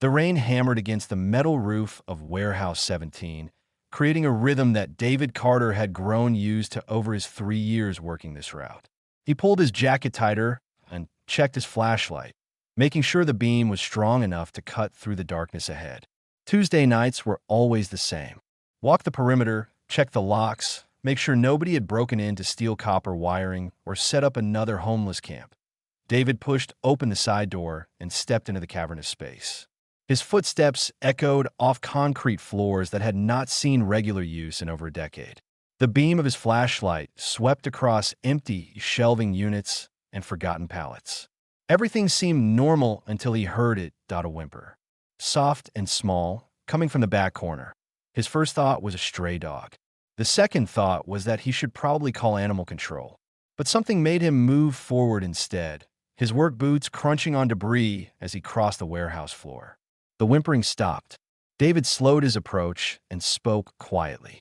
The rain hammered against the metal roof of Warehouse 17, creating a rhythm that David Carter had grown used to over his 3 years working this route. He pulled his jacket tighter and checked his flashlight, making sure the beam was strong enough to cut through the darkness ahead. Tuesday nights were always the same. Walk the perimeter, check the locks, make sure nobody had broken in to steal copper wiring or set up another homeless camp. David pushed open the side door and stepped into the cavernous space. His footsteps echoed off concrete floors that had not seen regular use in over a decade. The beam of his flashlight swept across empty shelving units and forgotten pallets. Everything seemed normal until he heard it dot a whimper. Soft and small, coming from the back corner. His first thought was a stray dog. The second thought was that he should probably call animal control. But something made him move forward instead, his work boots crunching on debris as he crossed the warehouse floor. The whimpering stopped. David slowed his approach and spoke quietly.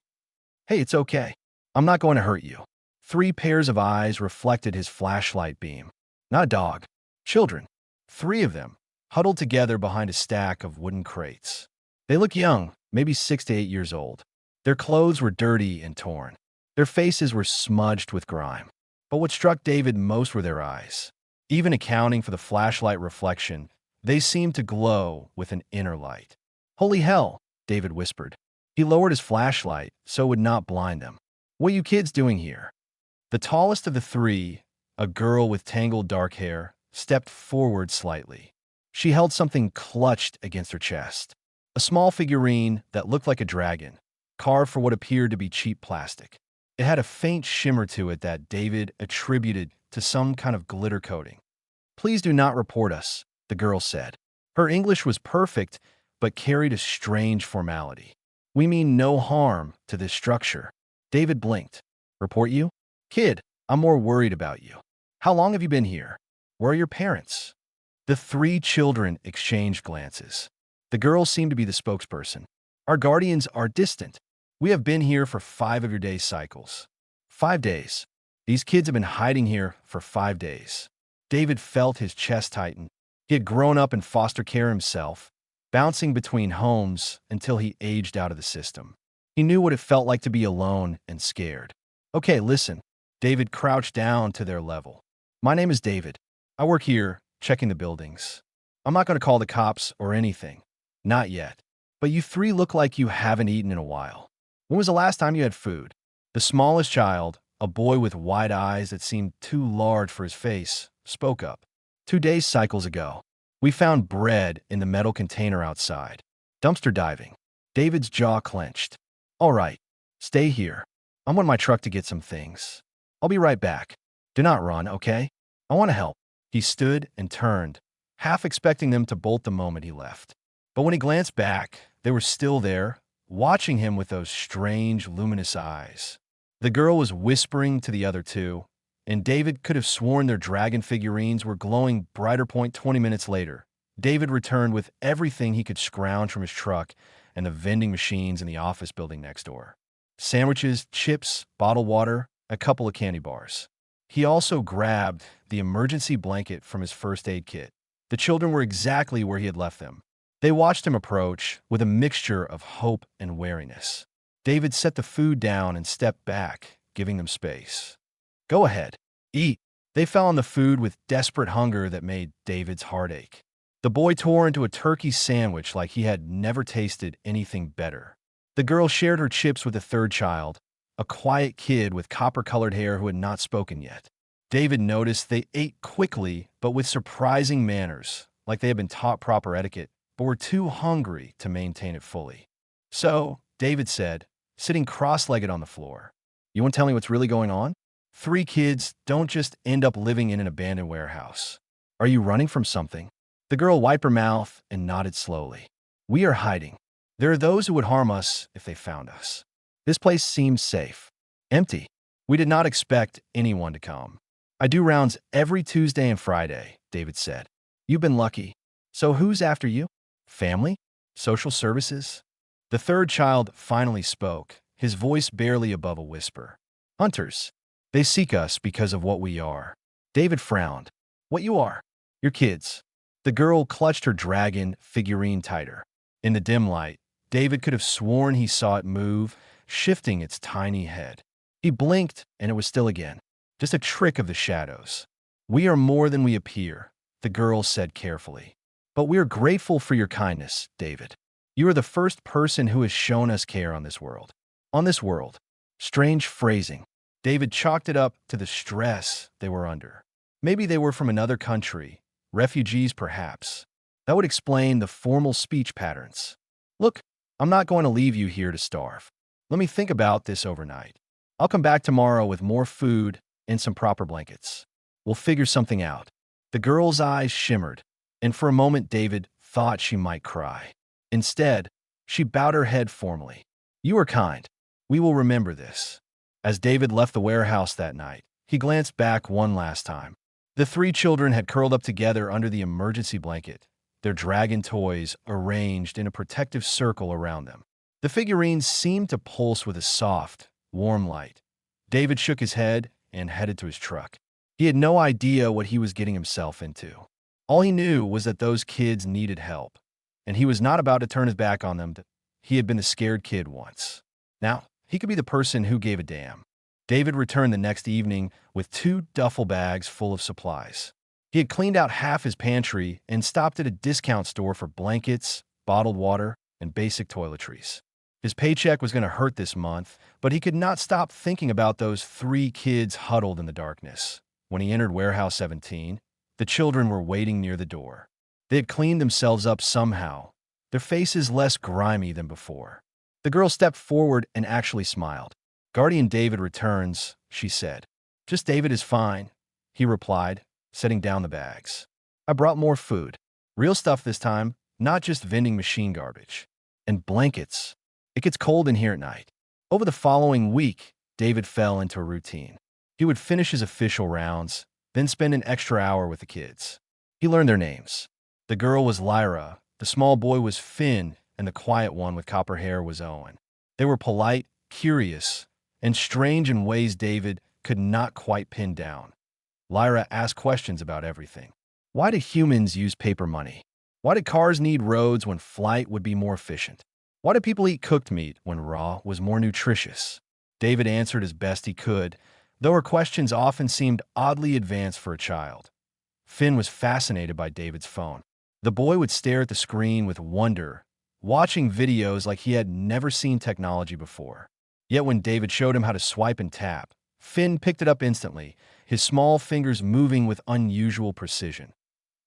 "Hey, it's okay. I'm not going to hurt you." 3 pairs of eyes reflected his flashlight beam. Not a dog. Children. 3 of them, huddled together behind a stack of wooden crates. They looked young, maybe 6 to 8 years old. Their clothes were dirty and torn. Their faces were smudged with grime. But what struck David most were their eyes. Even accounting for the flashlight reflection, they seemed to glow with an inner light. "Holy hell," David whispered. He lowered his flashlight so it would not blind them. "What are you kids doing here?" The tallest of the 3, a girl with tangled dark hair, stepped forward slightly. She held something clutched against her chest. A small figurine that looked like a dragon, carved for what appeared to be cheap plastic. It had a faint shimmer to it that David attributed to some kind of glitter coating. "Please do not report us," the girl said. Her English was perfect, but carried a strange formality. "We mean no harm to this structure." David blinked. "Report you? Kid, I'm more worried about you. How long have you been here? Where are your parents?" The 3 children exchanged glances. The girl seemed to be the spokesperson. "Our guardians are distant. We have been here for 5 of your day cycles." 5 days. These kids have been hiding here for 5 days. David felt his chest tighten. He had grown up in foster care himself, bouncing between homes until he aged out of the system. He knew what it felt like to be alone and scared. "Okay, listen." David crouched down to their level. "My name is David. I work here, checking the buildings. I'm not going to call the cops or anything. Not yet. But you 3 look like you haven't eaten in a while. When was the last time you had food?" The smallest child, a boy with wide eyes that seemed too large for his face, spoke up. 2 days cycles ago. We found bread in the metal container outside. Dumpster diving." David's jaw clenched. "All right. Stay here. I'm on my truck to get some things. I'll be right back. Do not run, okay? I want to help." He stood and turned, half expecting them to bolt the moment he left. But when he glanced back, they were still there, watching him with those strange, luminous eyes. The girl was whispering to the other 2, and David could have sworn their dragon figurines were glowing brighter point 20 minutes later. David returned with everything he could scrounge from his truck and the vending machines in the office building next door. Sandwiches, chips, bottled water, a couple of candy bars. He also grabbed the emergency blanket from his first aid kit. The children were exactly where he had left them. They watched him approach with a mixture of hope and wariness. David set the food down and stepped back, giving them space. "Go ahead. Eat." They fell on the food with desperate hunger that made David's heart ache. The boy tore into a turkey sandwich like he had never tasted anything better. The girl shared her chips with the 3rd child, a quiet kid with copper-colored hair who had not spoken yet. David noticed they ate quickly but with surprising manners, like they had been taught proper etiquette, but were too hungry to maintain it fully. "So," David said, sitting cross-legged on the floor, "you want to tell me what's really going on? 3 kids don't just end up living in an abandoned warehouse. Are you running from something?" The girl wiped her mouth and nodded slowly. "We are hiding. There are those who would harm us if they found us. This place seems safe. Empty. We did not expect anyone to come." "I do rounds every Tuesday and Friday," David said. "You've been lucky. So who's after you? Family? Social services?" The 3rd child finally spoke, his voice barely above a whisper. "Hunters. They seek us because of what we are." David frowned. "What you are?" "Your kids. The girl clutched her dragon figurine tighter. In the dim light, David could have sworn he saw it move, shifting its tiny head. He blinked, and it was still again, just a trick of the shadows. "We are more than we appear," the girl said carefully. "But we are grateful for your kindness, David. You are the first person who has shown us care on this world." On this world. Strange phrasing. David chalked it up to the stress they were under. Maybe they were from another country, refugees perhaps. That would explain the formal speech patterns. "Look, I'm not going to leave you here to starve. Let me think about this overnight. I'll come back tomorrow with more food and some proper blankets. We'll figure something out." The girl's eyes shimmered, and for a moment David thought she might cry. Instead, she bowed her head formally. "You are kind. We will remember this." As David left the warehouse that night, he glanced back one last time. The three children had curled up together under the emergency blanket, their dragon toys arranged in a protective circle around them. The figurines seemed to pulse with a soft, warm light. David shook his head and headed to his truck. He had no idea what he was getting himself into. All he knew was that those kids needed help, and he was not about to turn his back on them. He had been the scared kid once. Now, he could be the person who gave a damn. David returned the next evening with 2 duffel bags full of supplies. He had cleaned out half his pantry and stopped at a discount store for blankets, bottled water, and basic toiletries. His paycheck was going to hurt this month, but he could not stop thinking about those 3 kids huddled in the darkness. When he entered Warehouse 17, the children were waiting near the door. They had cleaned themselves up somehow, their faces less grimy than before. The girl stepped forward and actually smiled. "Guardian David returns," she said. "Just David is fine," he replied, setting down the bags. "I brought more food. Real stuff this time, not just vending machine garbage. And blankets. It gets cold in here at night." Over the following week, David fell into a routine. He would finish his official rounds, then spend an extra hour with the kids. He learned their names. The girl was Lyra, the small boy was Finn, and the quiet one with copper hair was Owen. They were polite, curious, and strange in ways David could not quite pin down. Lyra asked questions about everything. Why do humans use paper money? Why do cars need roads when flight would be more efficient? Why do people eat cooked meat when raw was more nutritious? David answered as best he could, though her questions often seemed oddly advanced for a child. Finn was fascinated by David's phone. The boy would stare at the screen with wonder, watching videos like he had never seen technology before. Yet when David showed him how to swipe and tap, Finn picked it up instantly, his small fingers moving with unusual precision.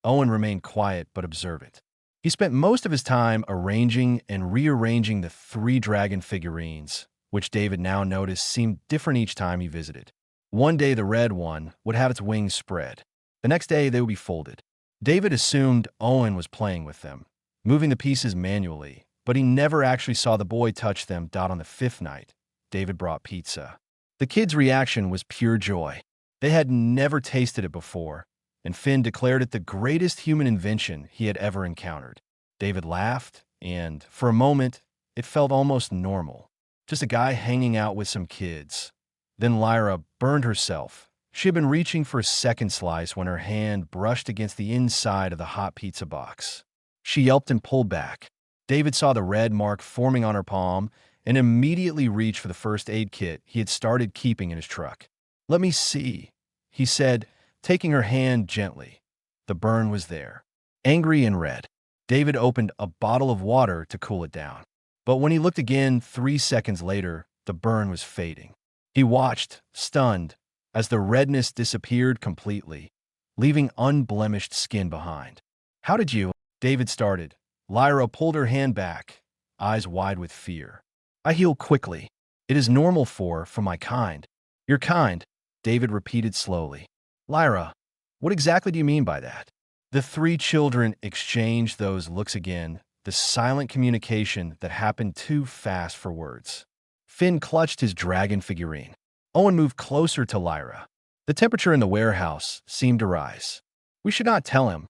Owen remained quiet but observant. He spent most of his time arranging and rearranging the 3 dragon figurines, which David now noticed seemed different each time he visited. One day the red one would have its wings spread. The next day they would be folded. David assumed Owen was playing with them, moving the pieces manually, but he never actually saw the boy touch them. On the 5th night, David brought pizza. The kids' reaction was pure joy. They had never tasted it before, and Finn declared it the greatest human invention he had ever encountered. David laughed, and, for a moment, it felt almost normal. Just a guy hanging out with some kids. Then Lyra burned herself. She had been reaching for a second slice when her hand brushed against the inside of the hot pizza box. She yelped and pulled back. David saw the red mark forming on her palm and immediately reached for the first aid kit he had started keeping in his truck. "Let me see," he said, taking her hand gently. The burn was there, angry and red. David opened a bottle of water to cool it down. But when he looked again 3 seconds later, the burn was fading. He watched, stunned, as the redness disappeared completely, leaving unblemished skin behind. "How did you?" David started. Lyra pulled her hand back, eyes wide with fear. "I heal quickly. It is normal for my kind." "Your kind," David repeated slowly. "Lyra, what exactly do you mean by that?" The 3 children exchanged those looks again, the silent communication that happened too fast for words. Finn clutched his dragon figurine. Owen moved closer to Lyra. The temperature in the warehouse seemed to rise. "We should not tell him,"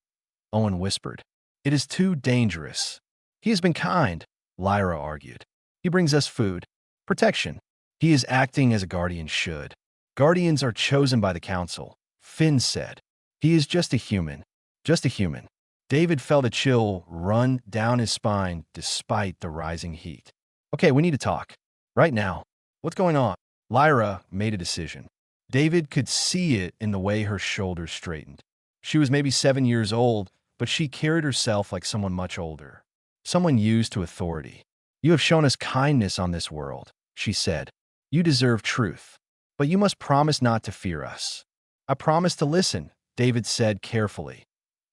Owen whispered. "It is too dangerous." "He has been kind," Lyra argued. "He brings us food, protection. He is acting as a guardian should." "Guardians are chosen by the council," Finn said. "He is just a human. Just a human." David felt a chill run down his spine despite the rising heat. Okay, we need to talk. Right now. What's going on? Lyra made a decision. David could see it in the way her shoulders straightened. She was maybe 7 years old, but she carried herself like someone much older. Someone used to authority. You have shown us kindness on this world, she said. You deserve truth. But you must promise not to fear us. I promise to listen, David said carefully.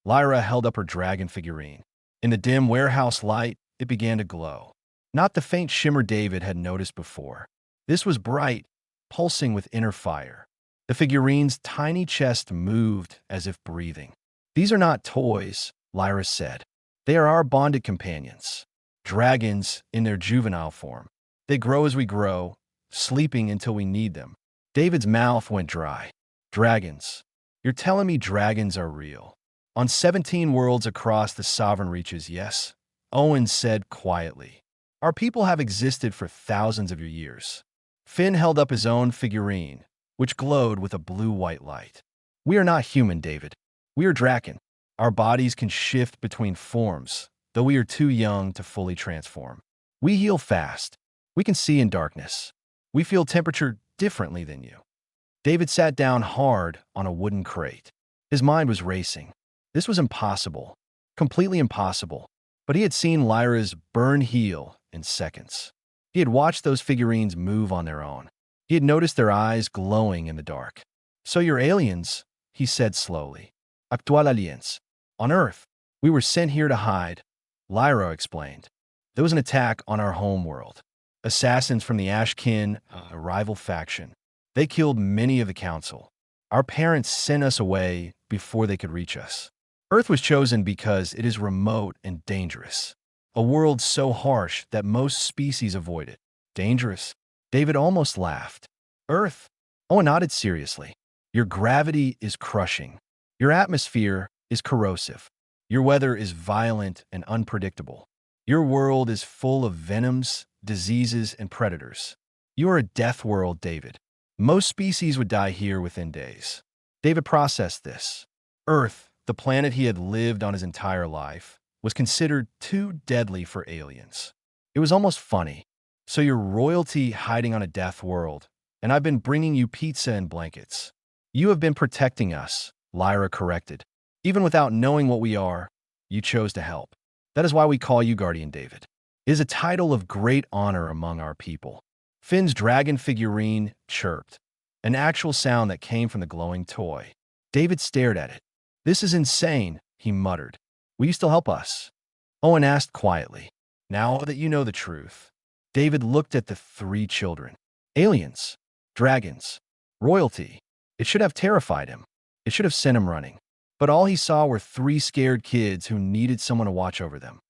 Lyra held up her dragon figurine. In the dim warehouse light, it began to glow. Not the faint shimmer David had noticed before. This was bright, pulsing with inner fire. The figurine's tiny chest moved as if breathing. These are not toys, Lyra said. They are our bonded companions. Dragons in their juvenile form. They grow as we grow, sleeping until we need them. David's mouth went dry. Dragons. You're telling me dragons are real? On 17 worlds across the sovereign reaches, yes, Owen said quietly. Our people have existed for thousands of years. Finn held up his own figurine, which glowed with a blue-white light. We are not human, David. We are Draken. Our bodies can shift between forms, though we are too young to fully transform. We heal fast. We can see in darkness. We feel temperature differently than you. David sat down hard on a wooden crate. His mind was racing. This was impossible, completely impossible. But he had seen Lyra's burn heal in seconds. He had watched those figurines move on their own. He had noticed their eyes glowing in the dark. So you're aliens, he said slowly. Actual aliens. On Earth. We were sent here to hide, Lyra explained. There was an attack on our home world. Assassins from the Ashkin, a rival faction. They killed many of the council. Our parents sent us away before they could reach us. Earth was chosen because it is remote and dangerous. A world so harsh that most species avoid it. Dangerous? David almost laughed. Earth? Owen nodded seriously. Your gravity is crushing. Your atmosphere is corrosive. Your weather is violent and unpredictable. Your world is full of venoms, diseases, and predators. You are a death world, David. Most species would die here within days. David processed this. Earth, the planet he had lived on his entire life, was considered too deadly for aliens. It was almost funny. So you're royalty hiding on a death world, and I've been bringing you pizza and blankets. You have been protecting us, Lyra corrected. Even without knowing what we are, you chose to help. That is why we call you Guardian, David. It is a title of great honor among our people. Finn's dragon figurine chirped, an actual sound that came from the glowing toy. David stared at it. This is insane, he muttered. Will you still help us? Owen asked quietly. Now that you know the truth. David looked at the three children. Aliens, dragons, royalty. It should have terrified him. It should have sent him running. But all he saw were three scared kids who needed someone to watch over them.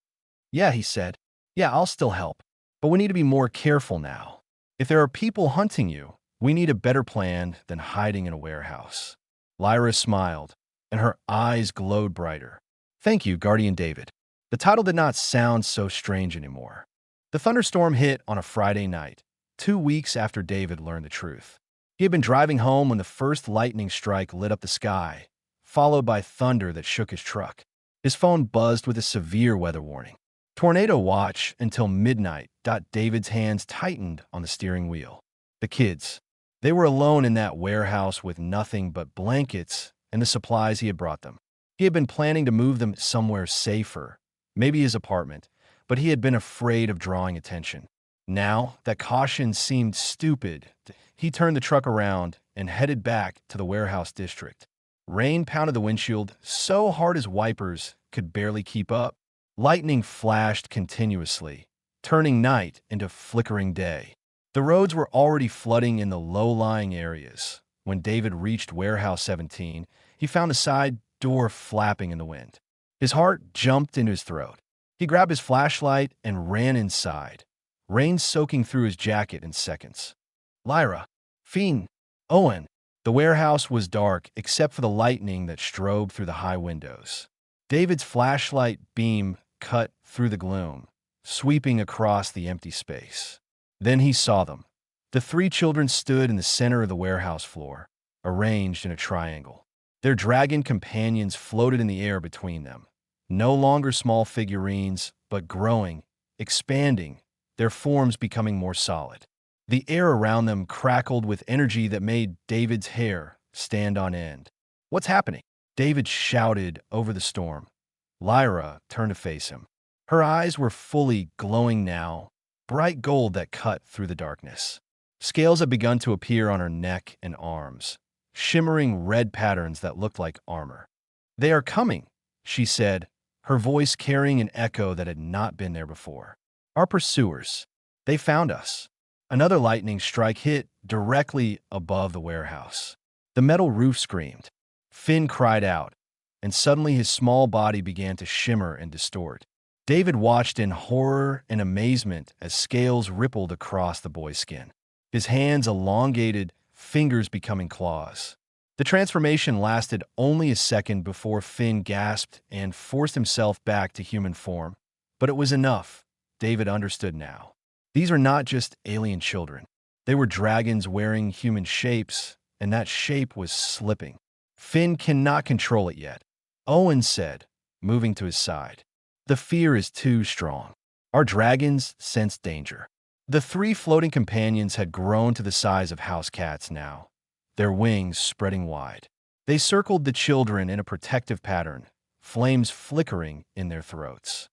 Yeah, he said. Yeah, I'll still help. But we need to be more careful now. If there are people hunting you, we need a better plan than hiding in a warehouse. Lyra smiled, and her eyes glowed brighter. Thank you, Guardian David. The title did not sound so strange anymore. The thunderstorm hit on a Friday night, 2 weeks after David learned the truth. He had been driving home when the first lightning strike lit up the sky, followed by thunder that shook his truck. His phone buzzed with a severe weather warning. Tornado watch until midnight. David's hands tightened on the steering wheel. The kids. They were alone in that warehouse with nothing but blankets and the supplies he had brought them. He had been planning to move them somewhere safer, maybe his apartment, but he had been afraid of drawing attention. Now that caution seemed stupid, he turned the truck around and headed back to the warehouse district. Rain pounded the windshield so hard his wipers could barely keep up. Lightning flashed continuously, turning night into flickering day. The roads were already flooding in the low-lying areas. When David reached Warehouse 17, he found the side door flapping in the wind. His heart jumped into his throat. He grabbed his flashlight and ran inside, rain soaking through his jacket in seconds. Lyra, Fiend, Owen. The warehouse was dark except for the lightning that strobed through the high windows. David's flashlight beam cut through the gloom, sweeping across the empty space. Then he saw them. The three children stood in the center of the warehouse floor, arranged in a triangle. Their dragon companions floated in the air between them, No longer small figurines, but growing, expanding, their forms becoming more solid. The air around them crackled with energy that made David's hair stand on end. "What's happening?" David shouted over the storm. Lyra turned to face him. Her eyes were fully glowing now, bright gold that cut through the darkness. Scales had begun to appear on her neck and arms, shimmering red patterns that looked like armor. "They are coming," she said, her voice carrying an echo that had not been there before. "Our pursuers. They found us." Another lightning strike hit directly above the warehouse. The metal roof screamed. Finn cried out, and suddenly his small body began to shimmer and distort. David watched in horror and amazement as scales rippled across the boy's skin. His hands elongated, fingers becoming claws. The transformation lasted only a second before Finn gasped and forced himself back to human form. But it was enough. David understood now. These are not just alien children. They were dragons wearing human shapes, and that shape was slipping. "Finn cannot control it yet," Owen said, moving to his side. "The fear is too strong. Our dragons sense danger." The three floating companions had grown to the size of house cats now, their wings spreading wide. They circled the children in a protective pattern, flames flickering in their throats.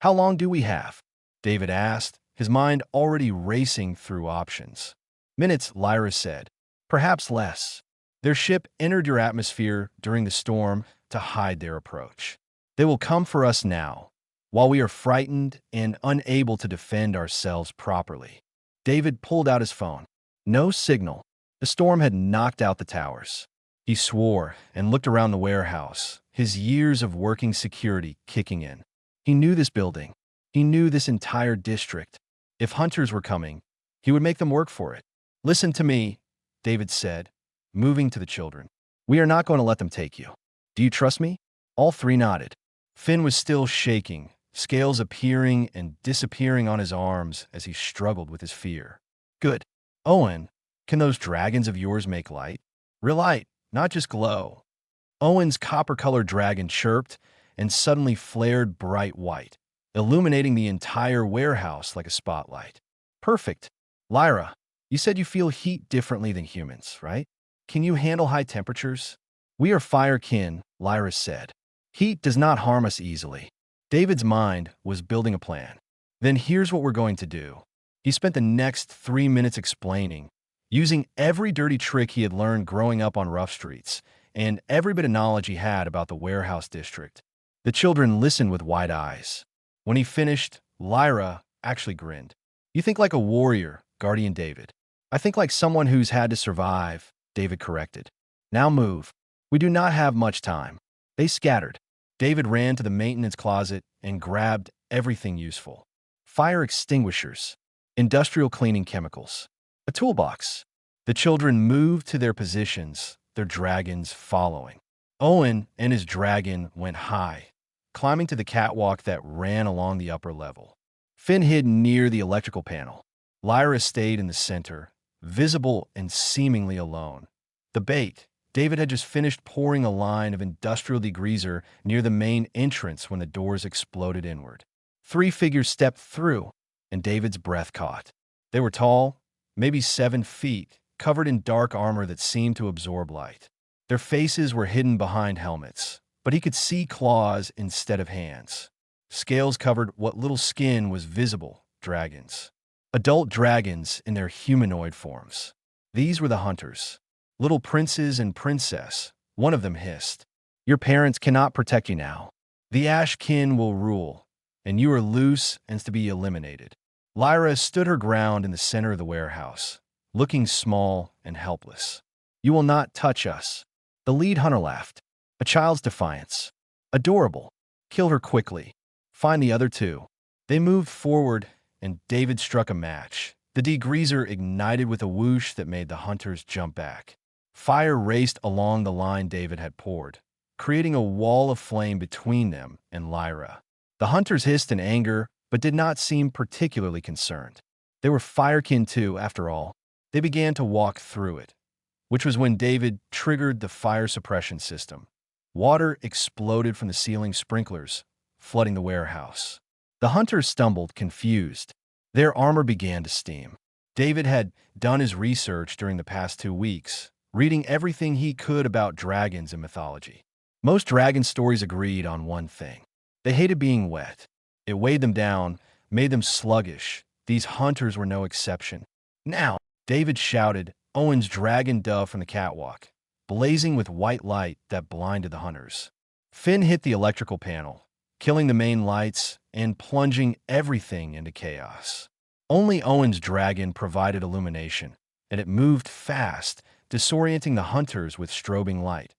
"How long do we have?" David asked, his mind already racing through options. "Minutes," Lyra said. "Perhaps less." Their ship entered your atmosphere during the storm to hide their approach. They will come for us now, while we are frightened and unable to defend ourselves properly. David pulled out his phone. No signal. The storm had knocked out the towers. He swore and looked around the warehouse, his years of working security kicking in. He knew this building. He knew this entire district. If hunters were coming, he would make them work for it. "Listen to me," David said, moving to the children. "We are not going to let them take you. Do you trust me?" All three nodded. Finn was still shaking, scales appearing and disappearing on his arms as he struggled with his fear. "Good. Owen, can those dragons of yours make light? Real light, not just glow." Owen's copper-colored dragon chirped and suddenly flared bright white, illuminating the entire warehouse like a spotlight. "Perfect. Lyra, you said you feel heat differently than humans, right? Can you handle high temperatures?" "We are firekin," Lyra said. "Heat does not harm us easily." David's mind was building a plan. "Then here's what we're going to do." He spent the next 3 minutes explaining, using every dirty trick he had learned growing up on rough streets, and every bit of knowledge he had about the warehouse district. The children listened with wide eyes. When he finished, Lyra actually grinned. "You think like a warrior, Guardian David." "I think like someone who's had to survive," David corrected. "Now move. We do not have much time." They scattered. David ran to the maintenance closet and grabbed everything useful. Fire extinguishers, industrial cleaning chemicals, a toolbox. The children moved to their positions, their dragons following. Owen and his dragon went high, climbing to the catwalk that ran along the upper level. Finn hid near the electrical panel. Lyra stayed in the center, visible and seemingly alone. The bait. David had just finished pouring a line of industrial degreaser near the main entrance when the doors exploded inward. 3 figures stepped through, and David's breath caught. They were tall, maybe 7 feet, covered in dark armor that seemed to absorb light. Their faces were hidden behind helmets, but he could see claws instead of hands. Scales covered what little skin was visible, dragons. Adult dragons in their humanoid forms. These were the hunters. "Little princes and princess," one of them hissed. "Your parents cannot protect you now. The Ashkin will rule, and you are loose and to be eliminated." Lyra stood her ground in the center of the warehouse, looking small and helpless. "You will not touch us." The lead hunter laughed. "A child's defiance. Adorable. Kill her quickly. Find the other 2. They moved forward, and David struck a match. The degreaser ignited with a whoosh that made the hunters jump back. Fire raced along the line David had poured, creating a wall of flame between them and Lyra. The hunters hissed in anger, but did not seem particularly concerned. They were firekin too, after all. They began to walk through it, which was when David triggered the fire suppression system. Water exploded from the ceiling sprinklers, flooding the warehouse. The hunters stumbled, confused. Their armor began to steam. David had done his research during the past 2 weeks, reading everything he could about dragons and mythology. Most dragon stories agreed on one thing. They hated being wet. It weighed them down, made them sluggish. These hunters were no exception. Now, David shouted Owen's dragon dove from the catwalk, blazing with white light that blinded the hunters. Finn hit the electrical panel, killing the main lights and plunging everything into chaos. Only Owen's dragon provided illumination, and it moved fast, disorienting the hunters with strobing light.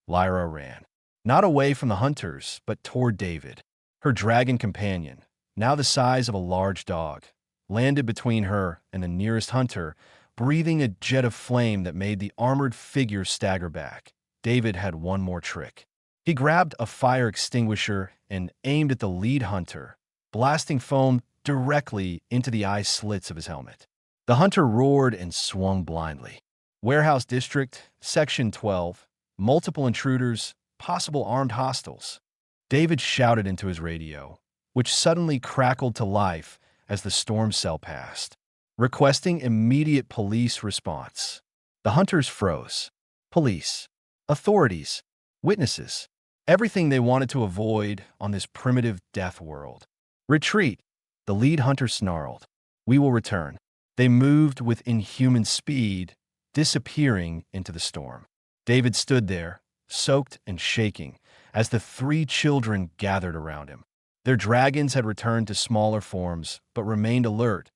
Lyra ran, not away from the hunters, but toward David. Her dragon companion, now the size of a large dog, landed between her and the nearest hunter, breathing a jet of flame that made the armored figure stagger back. David had one more trick. He grabbed a fire extinguisher and aimed at the lead hunter, blasting foam directly into the eye slits of his helmet. The hunter roared and swung blindly. Warehouse District, Section 12, multiple intruders, possible armed hostiles. David shouted into his radio, which suddenly crackled to life as the storm cell passed, requesting immediate police response. The hunters froze. Police, authorities, witnesses, everything they wanted to avoid on this primitive death world. Retreat, the lead hunter snarled. We will return. They moved with inhuman speed, disappearing into the storm. David stood there, soaked and shaking, as the 3 children gathered around him. Their dragons had returned to smaller forms, but remained alert,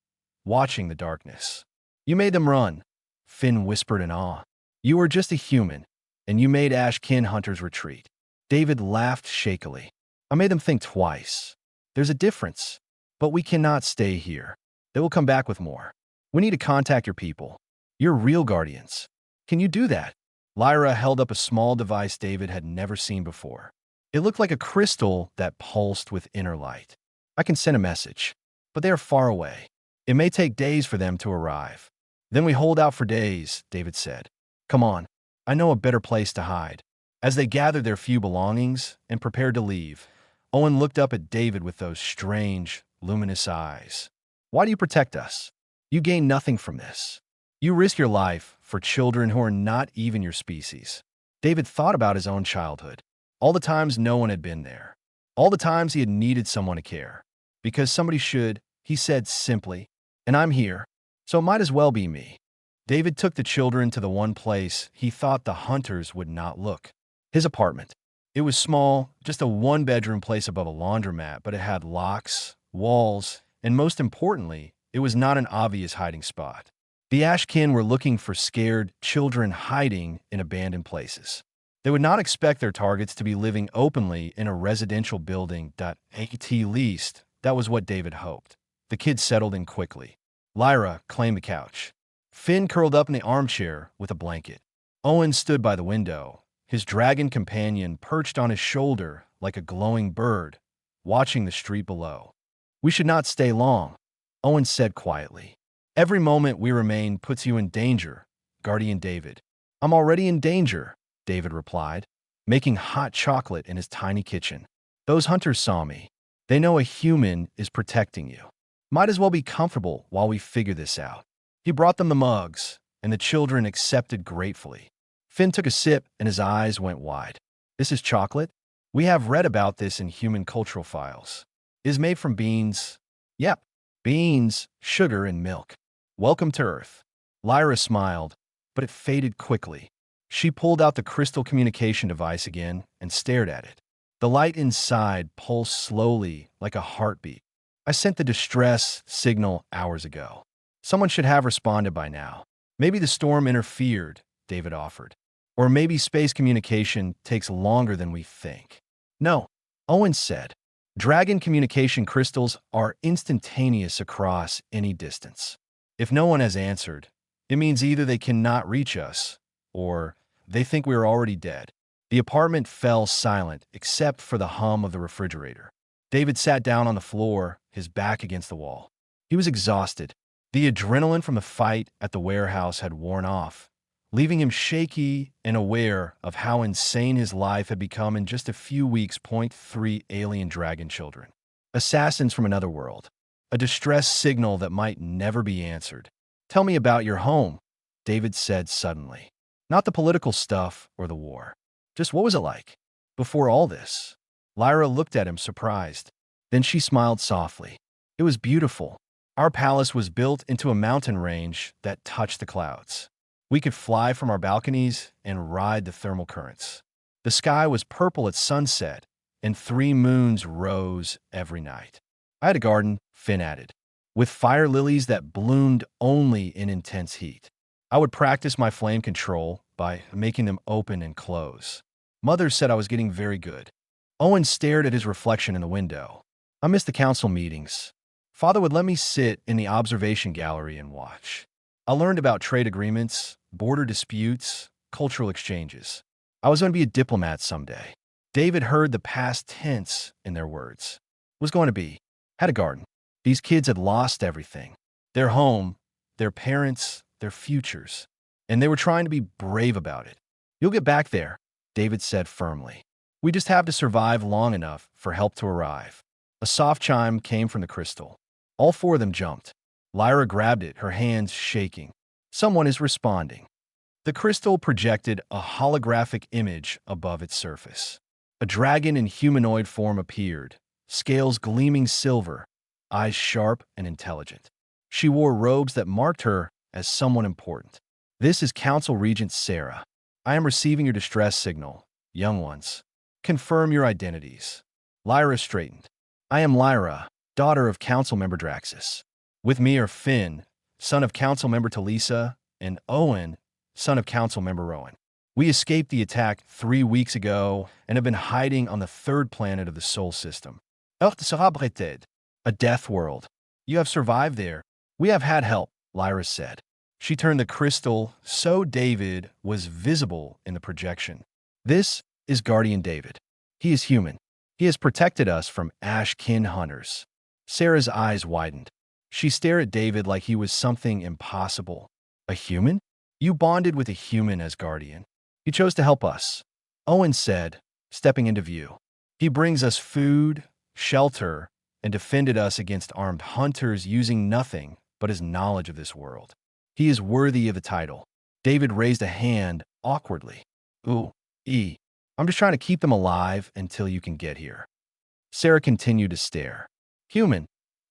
watching the darkness. You made them run, Finn whispered in awe. You were just a human, and you made Ashkin hunters retreat. David laughed shakily. I made them think twice. There's a difference, but we cannot stay here. They will come back with more. We need to contact your people. You're real guardians. Can you do that? Lyra held up a small device David had never seen before. It looked like a crystal that pulsed with inner light. I can send a message, but they are far away. It may take days for them to arrive. Then we hold out for days, David said. Come on, I know a better place to hide. As they gathered their few belongings and prepared to leave, Owen looked up at David with those strange, luminous eyes. Why do you protect us? You gain nothing from this. You risk your life for children who are not even your species. David thought about his own childhood. All the times no one had been there. All the times he had needed someone to care. Because somebody should, he said simply, and I'm here, so it might as well be me. David took the children to the one place he thought the hunters would not look. His apartment. It was small, just a one-bedroom place above a laundromat, but it had locks, walls, and most importantly, it was not an obvious hiding spot. The Ashkin were looking for scared children hiding in abandoned places. They would not expect their targets to be living openly in a residential building. At least, that was what David hoped. The kids settled in quickly. Lyra claimed the couch. Finn curled up in the armchair with a blanket. Owen stood by the window, his dragon companion perched on his shoulder like a glowing bird, watching the street below. We should not stay long, Owen said quietly. Every moment we remain puts you in danger, Guardian David. I'm already in danger, David replied, making hot chocolate in his tiny kitchen. Those hunters saw me. They know a human is protecting you. Might as well be comfortable while we figure this out. He brought them the mugs, and the children accepted gratefully. Finn took a sip, and his eyes went wide. This is chocolate? We have read about this in human cultural files. It is made from beans. Yep, beans, sugar, and milk. Welcome to Earth. Lyra smiled, but it faded quickly. She pulled out the crystal communication device again and stared at it. The light inside pulsed slowly like a heartbeat. I sent the distress signal hours ago. Someone should have responded by now. Maybe the storm interfered, David offered. Or maybe space communication takes longer than we think. No, Owen said. Dragon communication crystals are instantaneous across any distance. If no one has answered, it means either they cannot reach us, or they think we are already dead. The apartment fell silent except for the hum of the refrigerator. David sat down on the floor, his back against the wall. He was exhausted. The adrenaline from the fight at the warehouse had worn off, leaving him shaky and aware of how insane his life had become in just a few weeks. Point 3 Alien dragon children. Assassins from another world. A distress signal that might never be answered. Tell me about your home, David said suddenly. Not the political stuff or the war. Just what was it like before all this? Lyra looked at him surprised. Then she smiled softly. It was beautiful. Our palace was built into a mountain range that touched the clouds. We could fly from our balconies and ride the thermal currents. The sky was purple at sunset, and 3 moons rose every night. I had a garden, Finn added, with fire lilies that bloomed only in intense heat. I would practice my flame control by making them open and close. Mother said I was getting very good. Owen stared at his reflection in the window. I missed the council meetings. Father would let me sit in the observation gallery and watch. I learned about trade agreements, border disputes, cultural exchanges. I was going to be a diplomat someday. David heard the past tense in their words. Was going to be. Had a garden. These kids had lost everything. Their home, their parents, their futures. And they were trying to be brave about it. You'll get back there, David said firmly. We just have to survive long enough for help to arrive. A soft chime came from the crystal. All 4 of them jumped. Lyra grabbed it, her hands shaking. Someone is responding. The crystal projected a holographic image above its surface. A dragon in humanoid form appeared, scales gleaming silver, eyes sharp and intelligent. She wore robes that marked her as someone important. This is Council Regent Sarah. I am receiving your distress signal, young ones. Confirm your identities. Lyra straightened. I am Lyra, daughter of Council Member Draxus. With me are Finn, son of Council Member Talisa, and Owen, son of Council Member Rowan. We escaped the attack 3 weeks ago and have been hiding on the 3rd planet of the Sol system. Earth sera breted, a death world. You have survived there. We have had help, Lyra said. She turned the crystal so David was visible in the projection. This is Guardian David. He is human. He has protected us from Ashkin hunters. Sarah's eyes widened. She stared at David like he was something impossible. A human? You bonded with a human as Guardian. He chose to help us, Owen said, stepping into view. He brings us food, shelter, and defended us against armed hunters using nothing but his knowledge of this world. He is worthy of the title. David raised a hand awkwardly. Ooh, I'm just trying to keep them alive until you can get here. Sarah continued to stare. Human,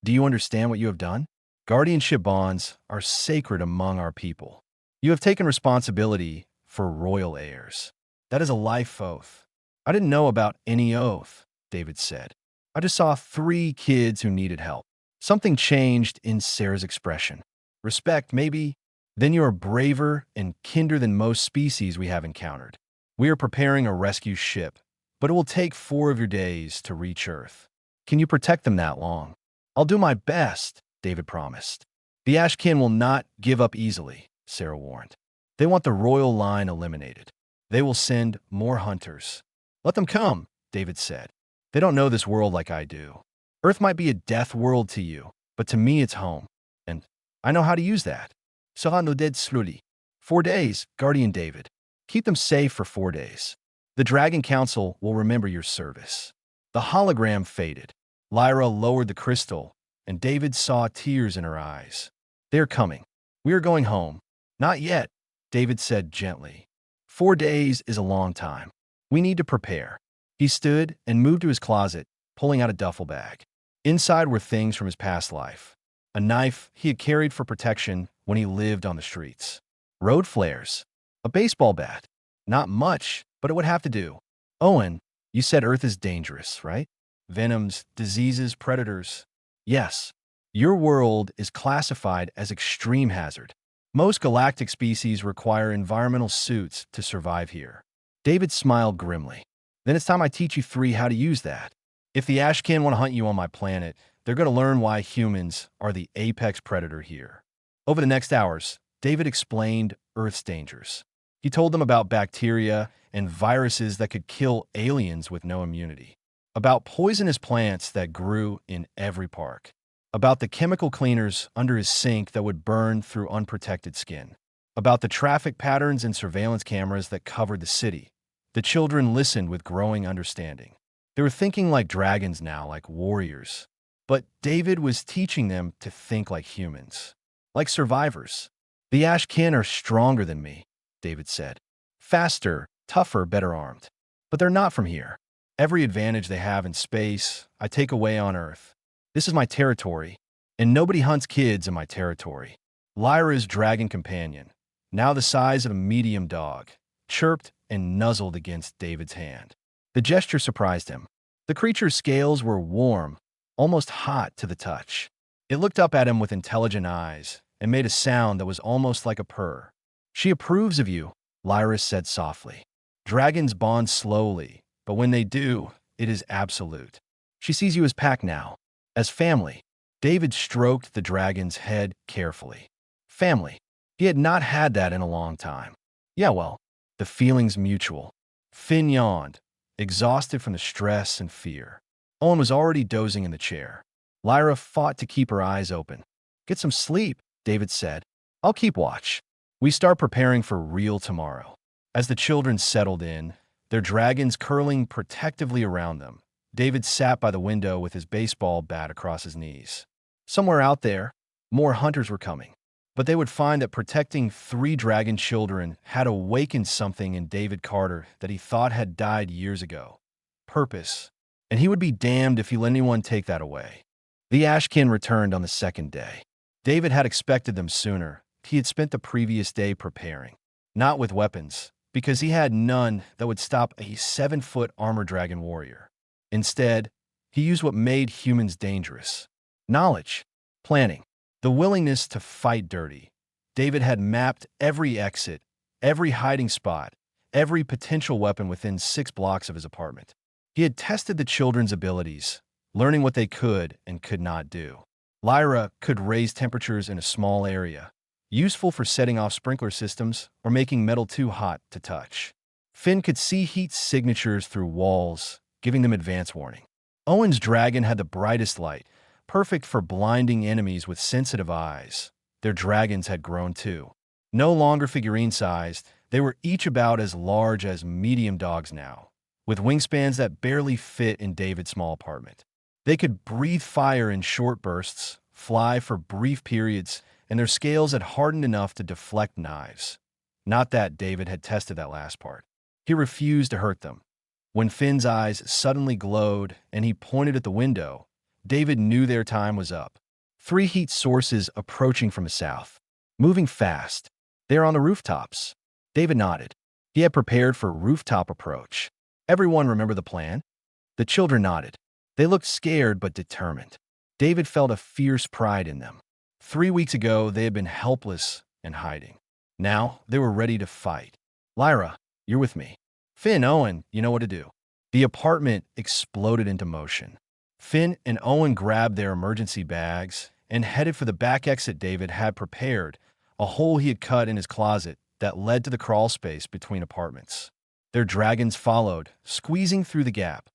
do you understand what you have done? Guardianship bonds are sacred among our people. You have taken responsibility for royal heirs. That is a life oath. I didn't know about any oath, David said. I just saw 3 kids who needed help. Something changed in Sarah's expression. Respect, maybe? Then you are braver and kinder than most species we have encountered. We are preparing a rescue ship, but it will take 4 of your days to reach Earth. Can you protect them that long? I'll do my best, David promised. The Ashkin will not give up easily, Sarah warned. They want the royal line eliminated. They will send more hunters. Let them come, David said. They don't know this world like I do. Earth might be a death world to you, but to me it's home. And I know how to use that. Sera no dead slowly. 4 days, Guardian David. Keep them safe for 4 days. The Dragon Council will remember your service. The hologram faded. Lyra lowered the crystal, and David saw tears in her eyes. They are coming. We are going home. Not yet, David said gently. 4 days is a long time. We need to prepare. He stood and moved to his closet, pulling out a duffel bag. Inside were things from his past life. A knife he had carried for protection when he lived on the streets. Road flares. A baseball bat. Not much, but it would have to do. Owen, you said Earth is dangerous, right? Venoms, diseases, predators. Yes. Your world is classified as extreme hazard. Most galactic species require environmental suits to survive here. David smiled grimly. Then it's time I teach you 3 how to use that. If the Ashkin want to hunt you on my planet, they're going to learn why humans are the apex predator here. Over the next hours, David explained Earth's dangers. He told them about bacteria and viruses that could kill aliens with no immunity, about poisonous plants that grew in every park, about the chemical cleaners under his sink that would burn through unprotected skin, about the traffic patterns and surveillance cameras that covered the city. The children listened with growing understanding. They were thinking like dragons now, like warriors. But David was teaching them to think like humans, like survivors. The Ashkin are stronger than me, David said. Faster, tougher, better armed. But they're not from here. Every advantage they have in space, I take away on Earth. This is my territory, and nobody hunts kids in my territory. Lyra's dragon companion, now the size of a medium dog, chirped and nuzzled against David's hand. The gesture surprised him. The creature's scales were warm, almost hot to the touch. It looked up at him with intelligent eyes and made a sound that was almost like a purr. She approves of you, Lyra said softly. Dragons bond slowly, but when they do, it is absolute. She sees you as pack now, as family. David stroked the dragon's head carefully. Family. He had not had that in a long time. Yeah, well, the feeling's mutual. Finn yawned, exhausted from the stress and fear. Owen was already dozing in the chair. Lyra fought to keep her eyes open. Get some sleep, David said. I'll keep watch. We start preparing for real tomorrow. As the children settled in, their dragons curling protectively around them, David sat by the window with his baseball bat across his knees. Somewhere out there, more hunters were coming. But they would find that protecting 3 dragon children had awakened something in David Carter that he thought had died years ago. Purpose. And he would be damned if he let anyone take that away. The Ashkin returned on the second day. David had expected them sooner. He had spent the previous day preparing. Not with weapons, because he had none that would stop a 7-foot armor dragon warrior. Instead, he used what made humans dangerous. Knowledge. Planning. The willingness to fight dirty. David had mapped every exit, every hiding spot, every potential weapon within 6 blocks of his apartment. He had tested the children's abilities, learning what they could and could not do. Lyra could raise temperatures in a small area, useful for setting off sprinkler systems or making metal too hot to touch. Finn could see heat signatures through walls, giving them advance warning. Owen's dragon had the brightest light, perfect for blinding enemies with sensitive eyes. Their dragons had grown too. No longer figurine-sized, they were each about as large as medium dogs now, with wingspans that barely fit in David's small apartment. They could breathe fire in short bursts, fly for brief periods, and their scales had hardened enough to deflect knives. Not that David had tested that last part. He refused to hurt them. When Finn's eyes suddenly glowed and he pointed at the window, David knew their time was up. 3 heat sources approaching from the south. Moving fast. They are on the rooftops. David nodded. He had prepared for rooftop approach. Everyone remember the plan? The children nodded. They looked scared but determined. David felt a fierce pride in them. 3 weeks ago, they had been helpless and hiding. Now, they were ready to fight. Lyra, you're with me. Finn, Owen, you know what to do. The apartment exploded into motion. Finn and Owen grabbed their emergency bags and headed for the back exit David had prepared, a hole he had cut in his closet that led to the crawl space between apartments. Their dragons followed, squeezing through the gap.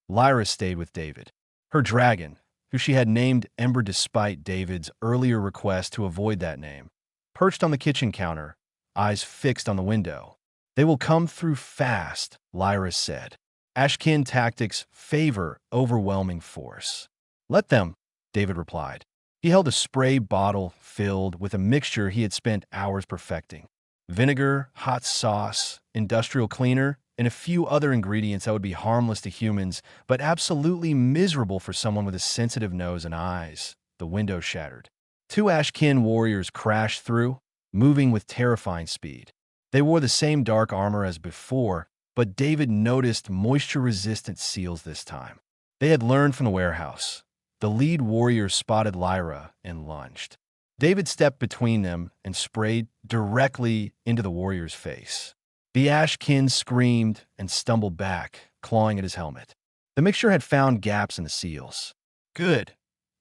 Lyra stayed with David. Her dragon, who she had named Ember despite David's earlier request to avoid that name, perched on the kitchen counter, eyes fixed on the window. They will come through fast, Lyra said. Ashkin tactics favor overwhelming force. Let them, David replied. He held a spray bottle filled with a mixture he had spent hours perfecting. Vinegar, hot sauce, industrial cleaner, and a few other ingredients that would be harmless to humans, but absolutely miserable for someone with a sensitive nose and eyes. The window shattered. 2 Ashkin warriors crashed through, moving with terrifying speed. They wore the same dark armor as before, but David noticed moisture-resistant seals this time. They had learned from the warehouse. The lead warrior spotted Lyra and lunged. David stepped between them and sprayed directly into the warrior's face. The Ashkin screamed and stumbled back, clawing at his helmet. The mixture had found gaps in the seals. Good.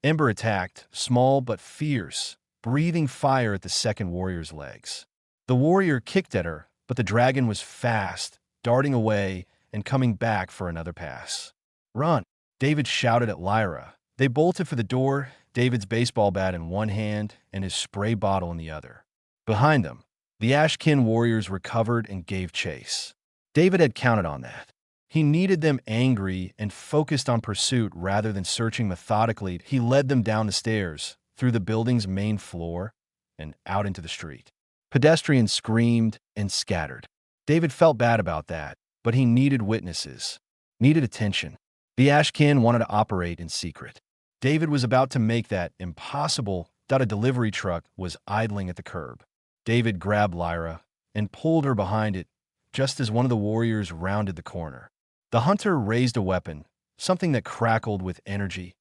Ember attacked, small but fierce, breathing fire at the second warrior's legs. The warrior kicked at her, but the dragon was fast, darting away and coming back for another pass. Run! David shouted at Lyra. They bolted for the door, David's baseball bat in one hand and his spray bottle in the other. Behind them, The Ashkin warriors recovered and gave chase. David had counted on that. He needed them angry and focused on pursuit rather than searching methodically. He led them down the stairs, through the building's main floor, and out into the street. Pedestrians screamed and scattered. David felt bad about that, but he needed witnesses, needed attention. The Ashkin wanted to operate in secret. David was about to make that impossible. A delivery truck was idling at the curb. David grabbed Lyra and pulled her behind it just as one of the warriors rounded the corner. The hunter raised a weapon, something that crackled with energy.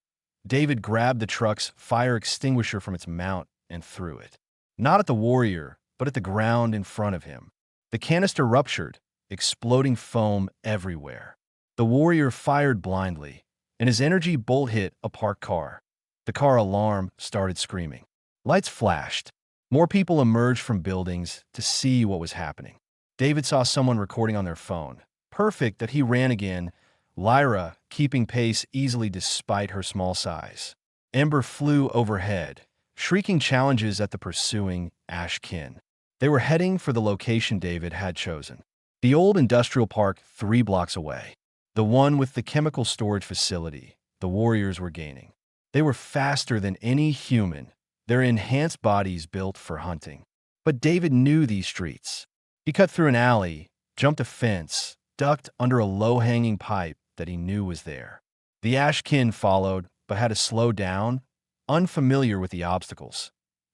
David grabbed the truck's fire extinguisher from its mount and threw it. Not at the warrior, but at the ground in front of him. The canister ruptured, exploding foam everywhere. The warrior fired blindly, and his energy bolt hit a parked car. The car alarm started screaming. Lights flashed. More people emerged from buildings to see what was happening. David saw someone recording on their phone. Perfect that he ran again, Lyra keeping pace easily despite her small size. Ember flew overhead, shrieking challenges at the pursuing Ashkin. They were heading for the location David had chosen. The old industrial park 3 blocks away. The one with the chemical storage facility. The warriors were gaining. They were faster than any human, their enhanced bodies built for hunting. But David knew these streets. He cut through an alley, jumped a fence, ducked under a low-hanging pipe that he knew was there. The Ashkin followed, but had to slow down, unfamiliar with the obstacles.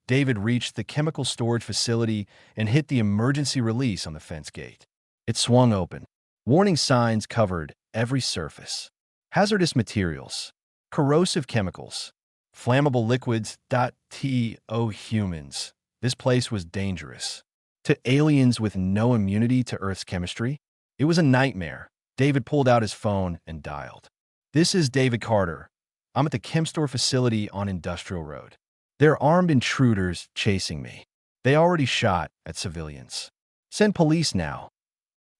David reached the chemical storage facility and hit the emergency release on the fence gate. It swung open. Warning signs covered every surface. Hazardous materials, corrosive chemicals, flammable liquids. To humans, this place was dangerous. To aliens with no immunity to Earth's chemistry, it was a nightmare. David pulled out his phone and dialed. "This is David Carter. I'm at the ChemStore facility on Industrial Road. They're armed intruders chasing me. They already shot at civilians. Send police now."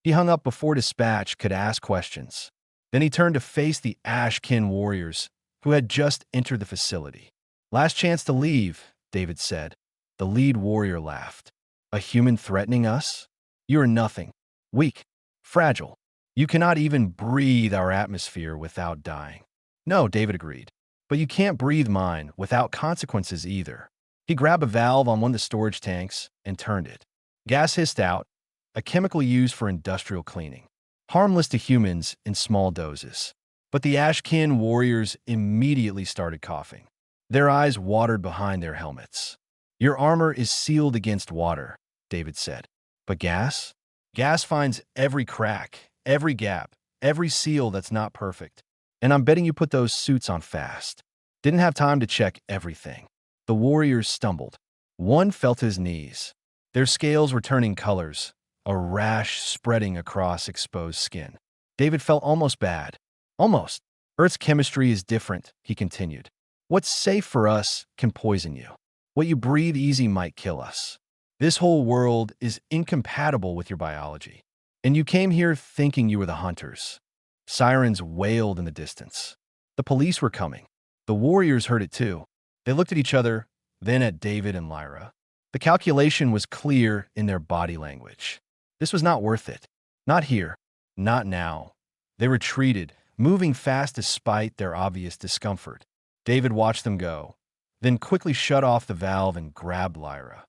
He hung up before dispatch could ask questions. Then he turned to face the Ashkin warriors who had just entered the facility. "Last chance to leave," David said. The lead warrior laughed. "A human threatening us? You are nothing. Weak. Fragile. You cannot even breathe our atmosphere without dying." "No," David agreed. "But you can't breathe mine without consequences either." He grabbed a valve on one of the storage tanks and turned it. Gas hissed out, a chemical used for industrial cleaning. Harmless to humans in small doses. But the Ashkin warriors immediately started coughing. Their eyes watered behind their helmets. "Your armor is sealed against water," David said. "But gas? Gas finds every crack, every gap, every seal that's not perfect. And I'm betting you put those suits on fast." Didn't have time to check everything. The warriors stumbled. One fell to his knees. Their scales were turning colors, a rash spreading across exposed skin. David felt almost bad. Almost. "Earth's chemistry is different," he continued. "What's safe for us can poison you. What you breathe easy might kill us. This whole world is incompatible with your biology. And you came here thinking you were the hunters." Sirens wailed in the distance. The police were coming. The warriors heard it too. They looked at each other, then at David and Lyra. The calculation was clear in their body language. This was not worth it. Not here. Not now. They retreated, moving fast despite their obvious discomfort. David watched them go, then quickly shut off the valve and grabbed Lyra.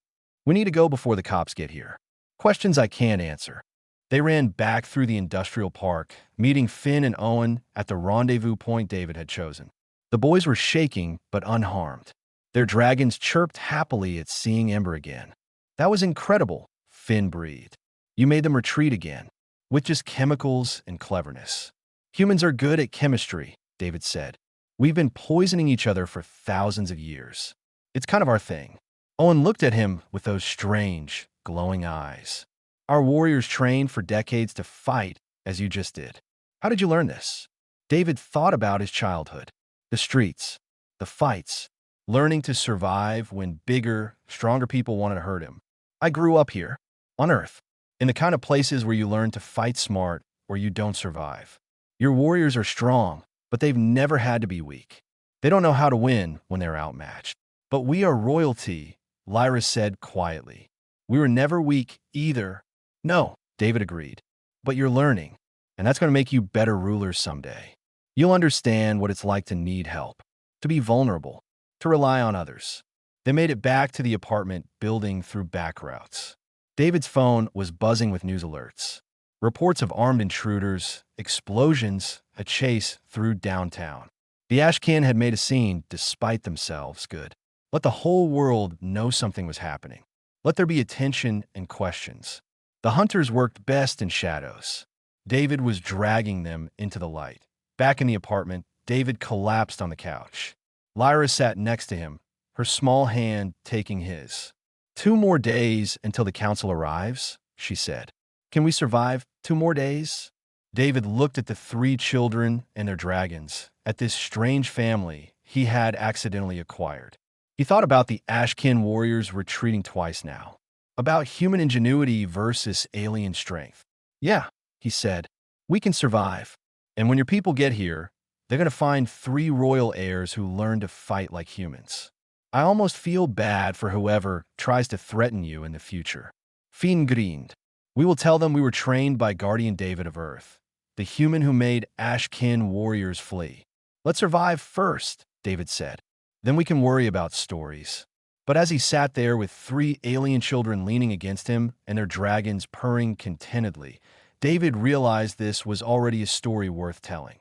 "We need to go before the cops get here. Questions I can't answer." They ran back through the industrial park, meeting Finn and Owen at the rendezvous point David had chosen. The boys were shaking but unharmed. Their dragons chirped happily at seeing Ember again. "That was incredible," Finn breathed. "You made them retreat again, with just chemicals and cleverness." "Humans are good at chemistry," David said. "We've been poisoning each other for thousands of years. It's kind of our thing." Owen looked at him with those strange, glowing eyes. "Our warriors trained for decades to fight, as you just did. How did you learn this?" David thought about his childhood. The streets, the fights, learning to survive when bigger, stronger people wanted to hurt him. "I grew up here, on Earth, in the kind of places where you learn to fight smart or you don't survive. Your warriors are strong, but they've never had to be weak. They don't know how to win when they're outmatched. But we are royalty," Lyra said quietly. We were never weak either. No, David agreed. But you're learning, and that's going to make you better rulers someday. You'll understand what it's like to need help, to be vulnerable, to rely on others. They made it back to the apartment building through back routes. David's phone was buzzing with news alerts. Reports of armed intruders, explosions, a chase through downtown. The Ashkin had made a scene despite themselves. Good. Let the whole world know something was happening. Let there be attention and questions. The hunters worked best in shadows. David was dragging them into the light. Back in the apartment, David collapsed on the couch. Lyra sat next to him, her small hand taking his. 2 more days until the council arrives, she said. Can we survive 2 more days? David looked at the 3 children and their dragons, at this strange family he had accidentally acquired. He thought about the Ashkin warriors retreating twice now, about human ingenuity versus alien strength. Yeah, he said, we can survive. And when your people get here, they're going to find 3 royal heirs who learn to fight like humans. I almost feel bad for whoever tries to threaten you in the future. Fiend grinned. We will tell them we were trained by Guardian David of Earth, the human who made Ashkin warriors flee. Let's survive first, David said. Then we can worry about stories. But as he sat there with 3 alien children leaning against him and their dragons purring contentedly, David realized this was already a story worth telling.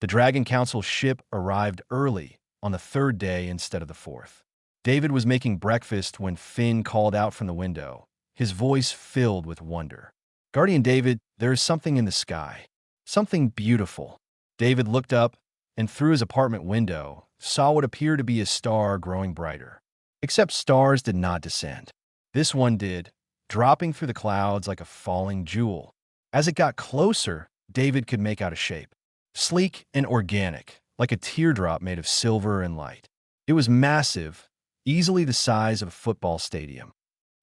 The Dragon Council ship arrived early, on the 3rd day instead of the 4th. David was making breakfast when Finn called out from the window, his voice filled with wonder. Guardian David, there is something in the sky. Something beautiful. David looked up and through his apartment window saw what appeared to be a star growing brighter. Except stars did not descend. This one did, dropping through the clouds like a falling jewel. As it got closer, David could make out a shape. Sleek and organic, like a teardrop made of silver and light. It was massive, easily the size of a football stadium.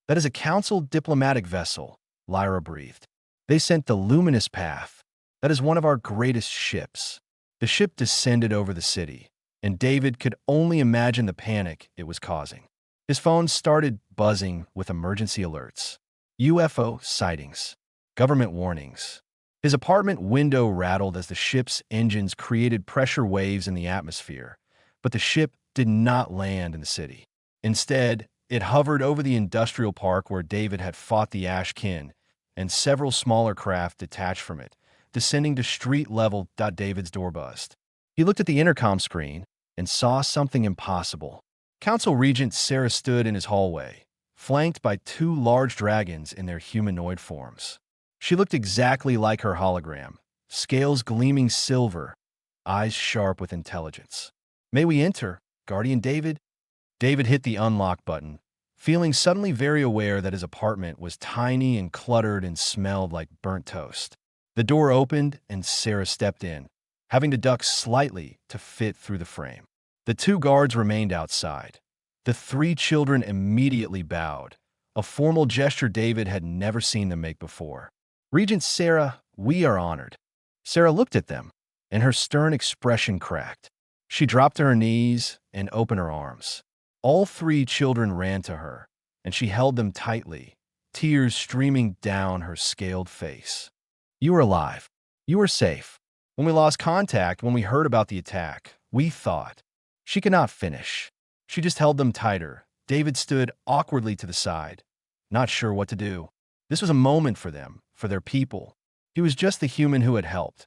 That is a council diplomatic vessel, Lyra breathed. They sent the luminous path. That is one of our greatest ships. The ship descended over the city, and David could only imagine the panic it was causing. His phone started buzzing with emergency alerts. UFO sightings. Government warnings. His apartment window rattled as the ship's engines created pressure waves in the atmosphere, but the ship did not land in the city. Instead, it hovered over the industrial park where David had fought the Ashkin, and several smaller craft detached from it, descending to street level. David's door buzzed. He looked at the intercom screen and saw something impossible. Council Regent Sarah stood in his hallway, flanked by 2 large dragons in their humanoid forms. She looked exactly like her hologram, scales gleaming silver, eyes sharp with intelligence. May we enter, Guardian David? David hit the unlock button, feeling suddenly very aware that his apartment was tiny and cluttered and smelled like burnt toast. The door opened and Sarah stepped in, having to duck slightly to fit through the frame. The 2 guards remained outside. The 3 children immediately bowed, a formal gesture David had never seen them make before. Regent Sarah, we are honored. Sarah looked at them, and her stern expression cracked. She dropped to her knees and opened her arms. All 3 children ran to her, and she held them tightly, tears streaming down her scaled face. You are alive. You are safe. When we lost contact, when we heard about the attack, we thought. She could not finish. She just held them tighter. David stood awkwardly to the side, not sure what to do. This was a moment for them, for their people. He was just the human who had helped.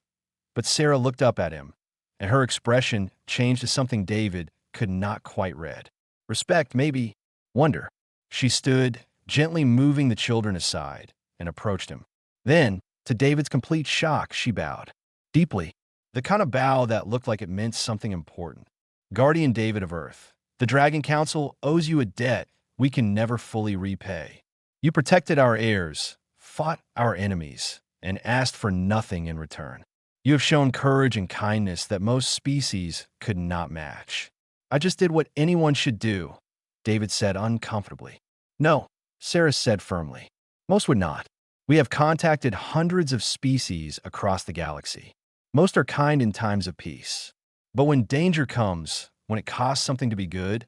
But Sarah looked up at him, and her expression changed to something David could not quite read. Respect, maybe. Wonder. She stood, gently moving the children aside, and approached him. Then, to David's complete shock, she bowed. Deeply. The kind of bow that looked like it meant something important. Guardian David of Earth, the Dragon Council owes you a debt we can never fully repay. You protected our heirs, fought our enemies, and asked for nothing in return. You have shown courage and kindness that most species could not match. I just did what anyone should do, David said uncomfortably. No, Sarah said firmly. Most would not. We have contacted hundreds of species across the galaxy. Most are kind in times of peace. But when danger comes, when it costs something to be good,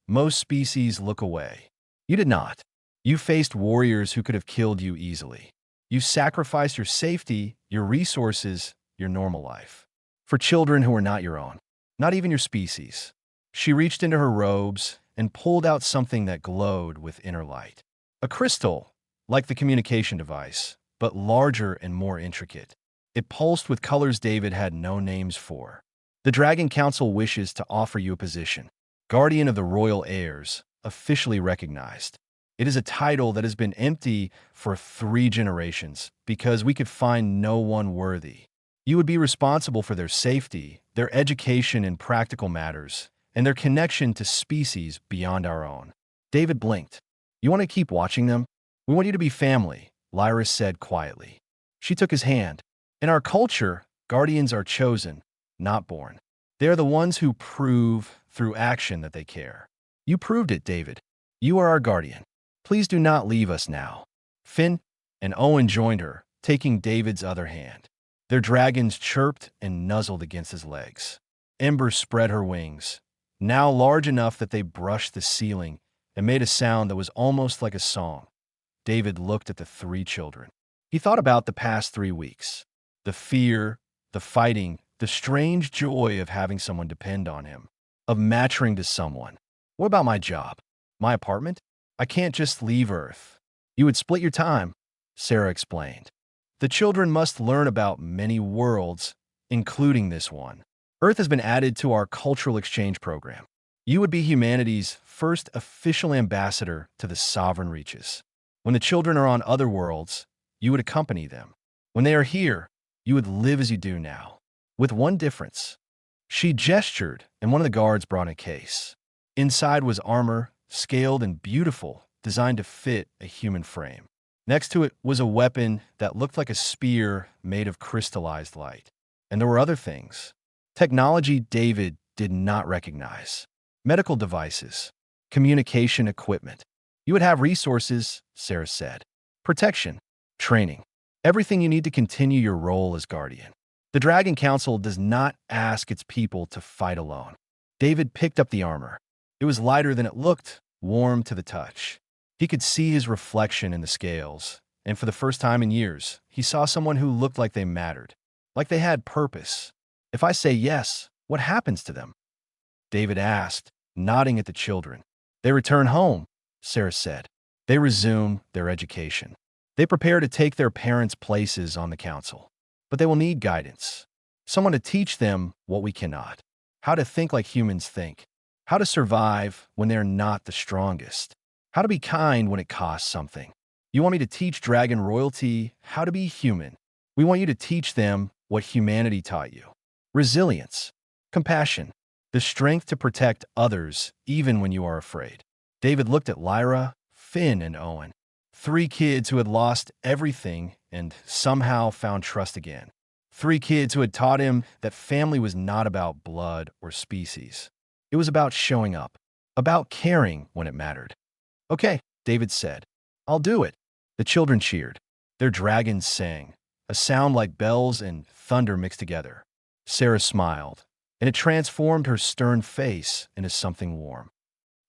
most species look away. You did not. You faced warriors who could have killed you easily. You sacrificed your safety, your resources, your normal life. For children who were not your own, not even your species. She reached into her robes and pulled out something that glowed with inner light. A crystal, like the communication device, but larger and more intricate. It pulsed with colors David had no names for. The Dragon Council wishes to offer you a position. Guardian of the Royal Heirs, officially recognized. It is a title that has been empty for 3 generations because we could find no one worthy. You would be responsible for their safety, their education in practical matters, and their connection to species beyond our own. David blinked. You want to keep watching them? We want you to be family, Lyra said quietly. She took his hand. In our culture, guardians are chosen, not born. They are the ones who prove through action that they care. You proved it, David. You are our guardian. Please do not leave us now. Finn and Owen joined her, taking David's other hand. Their dragons chirped and nuzzled against his legs. Ember spread her wings, now large enough that they brushed the ceiling and made a sound that was almost like a song. David looked at the 3 children. He thought about the past 3 weeks. The fear, the fighting, the strange joy of having someone depend on him, of matching to someone. What about my job? My apartment? I can't just leave Earth. You would split your time, Sarah explained. The children must learn about many worlds, including this one. Earth has been added to our cultural exchange program. You would be humanity's first official ambassador to the sovereign reaches. When the children are on other worlds, you would accompany them. When they are here, you would live as you do now, with one difference. She gestured, and one of the guards brought a case. Inside was armor, scaled and beautiful, designed to fit a human frame. Next to it was a weapon that looked like a spear made of crystallized light. And there were other things. Technology David did not recognize. Medical devices, communication equipment. You would have resources, Sarah said. Protection, training, everything you need to continue your role as guardian. The Dragon Council does not ask its people to fight alone. David picked up the armor. It was lighter than it looked, warm to the touch. He could see his reflection in the scales, and for the first time in years, he saw someone who looked like they mattered, like they had purpose. If I say yes, what happens to them? David asked, nodding at the children. They return home, Sarah said. They resume their education. They prepare to take their parents' places on the council. But they will need guidance. Someone to teach them what we cannot. How to think like humans think. How to survive when they're not the strongest. How to be kind when it costs something. You want me to teach dragon royalty how to be human. We want you to teach them what humanity taught you. Resilience, compassion, the strength to protect others even when you are afraid. David looked at Lyra, Finn, and Owen. 3 kids who had lost everything and somehow found trust again. 3 kids who had taught him that family was not about blood or species. It was about showing up, about caring when it mattered. Okay, David said. I'll do it. The children cheered. Their dragons sang, a sound like bells and thunder mixed together. Sarah smiled, and it transformed her stern face into something warm.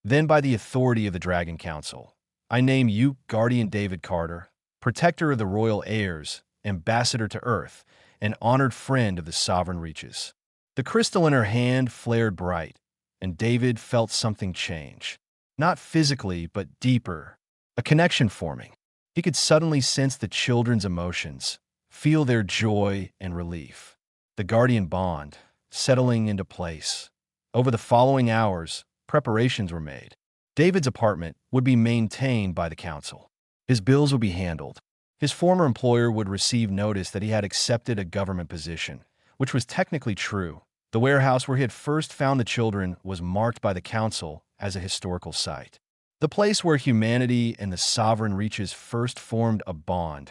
Then by the authority of the Dragon Council, I name you Guardian David Carter, protector of the royal heirs, ambassador to Earth, and honored friend of the sovereign reaches. The crystal in her hand flared bright, and David felt something change. Not physically, but deeper, a connection forming. He could suddenly sense the children's emotions, feel their joy and relief. The guardian bond, settling into place. Over the following hours, preparations were made. David's apartment would be maintained by the council. His bills would be handled. His former employer would receive notice that he had accepted a government position, which was technically true. The warehouse where he had first found the children was marked by the council as a historical site. The place where humanity and the sovereign reaches first formed a bond.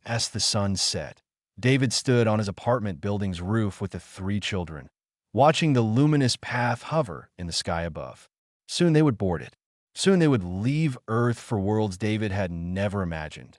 As the sun set, David stood on his apartment building's roof with the 3 children, watching the luminous path hover in the sky above. Soon they would board it. Soon they would leave Earth for worlds David had never imagined.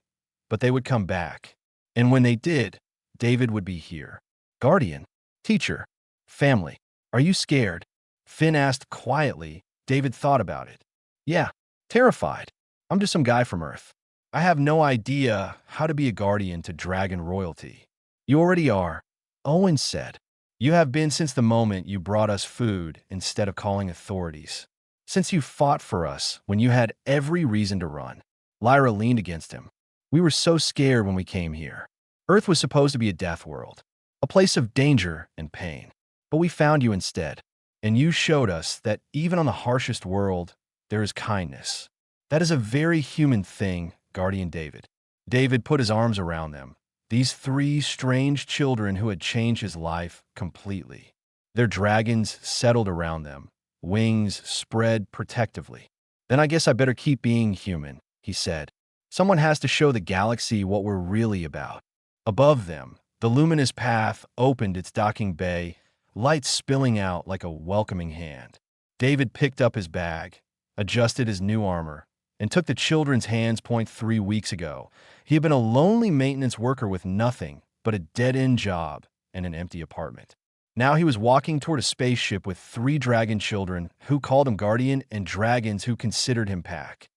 But they would come back. And when they did, David would be here. Guardian, teacher, family. Are you scared? Finn asked quietly. David thought about it. Yeah, terrified. I'm just some guy from Earth. I have no idea how to be a guardian to dragon royalty. You already are, Owen said. You have been since the moment you brought us food instead of calling authorities. Since you fought for us when you had every reason to run. Lyra leaned against him. We were so scared when we came here. Earth was supposed to be a death world, a place of danger and pain. But we found you instead, and you showed us that even on the harshest world, there is kindness. That is a very human thing, Guardian David. David put his arms around them, these three strange children who had changed his life completely. Their dragons settled around them, wings spread protectively. Then I guess I better keep being human, he said. Someone has to show the galaxy what we're really about. Above them, the luminous path opened its docking bay, light spilling out like a welcoming hand. David picked up his bag, adjusted his new armor, and took the children's hands. 3 weeks ago, he had been a lonely maintenance worker with nothing but a dead-end job and an empty apartment. Now he was walking toward a spaceship with 3 dragon children who called him guardian and dragons who considered him pack.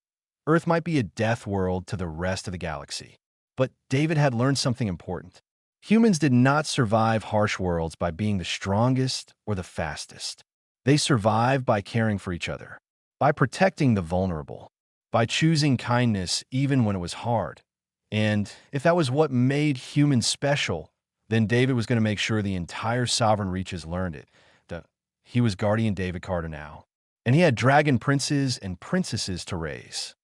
Earth might be a death world to the rest of the galaxy, but David had learned something important. Humans did not survive harsh worlds by being the strongest or the fastest. They survived by caring for each other, by protecting the vulnerable, by choosing kindness even when it was hard. And if that was what made humans special, then David was going to make sure the entire Sovereign Reaches learned it. He was Guardian David Carter now, and he had dragon princes and princesses to raise.